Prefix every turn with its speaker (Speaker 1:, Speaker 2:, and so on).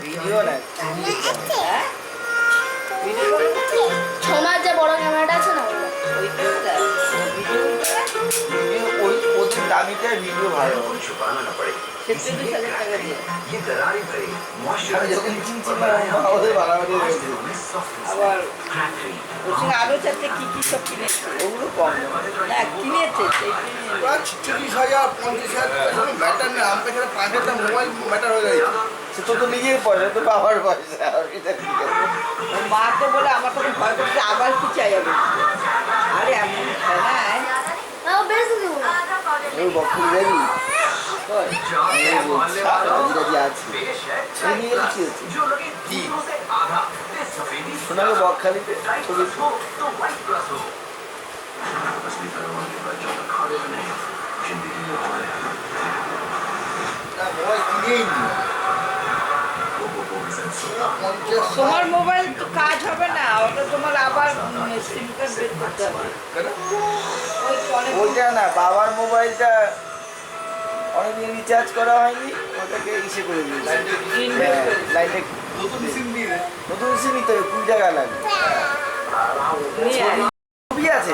Speaker 1: Video না
Speaker 2: ছমাস যে বড় ক্যামেরাটা আছে না
Speaker 1: ওই ওদের দামিটা ভিডিও ভালো আমি যখন কিনছিলাম ওদের বাড়াবাড়ি রয়েছে
Speaker 3: আবার আরো চারটে কি কি সব কিনেছে
Speaker 1: ওগুলো কম
Speaker 3: না কিনেছে সেই
Speaker 4: 40,000 50,000 ম্যাটার না আমি এখানে 5,000 মোবাইল ম্যাটার হয়ে গেছে
Speaker 1: সে তো নিজের পয়সা তো বাবার পয়সা এটা কি
Speaker 3: ওর মা তো বলে আমার তখন ভয় করছে আবার কি চাই আমি আরে এমন খেলায়
Speaker 1: ওই বকুল যাবি আছে নিয়ে কি হচ্ছে
Speaker 4: কি
Speaker 1: শোনাবে বকখালিতে ছবি
Speaker 4: মোবাইল কিনেই নি
Speaker 3: তোমার মোবাইল তো কাজ হবে না ওটা তোমার আবার সিম কার্ড বের করতে হবে ওই অনেক
Speaker 1: ওইটা না বাবার মোবাইলটা অনেকদিন রিচার্জ করা হয়নি ওটাকে ইসে করে দিয়েছে লাইটে
Speaker 4: নতুন সিম দিয়ে
Speaker 1: নতুন সিমই তো 20 টাকা লাগবে
Speaker 3: নিয়ে আয়।
Speaker 1: ছবি আছে